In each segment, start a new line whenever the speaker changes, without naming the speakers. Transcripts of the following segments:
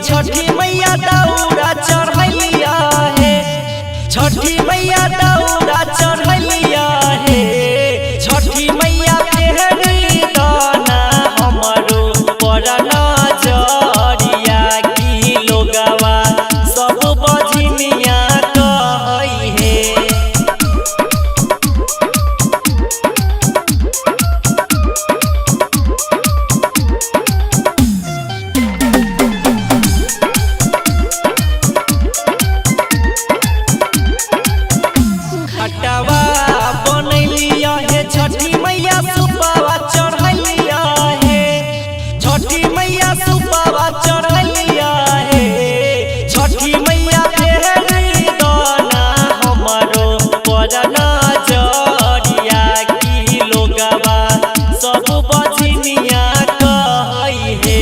छठी मैया दौरा चढ़लिया है, छठी मैया दौरा चढ़लिया है, छठी मैया फेरी दाना हमरो पर नजरिया की लोगवा सब बजनिया कहै है। छठी मैया सुपावा चढ़लिया है, छठी मैया सुपावा चढ़लिया है, छठी मैया फेरी दाना हमरो पर नजरिया की लोगवा सब बजनिया कहै है।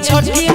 छठी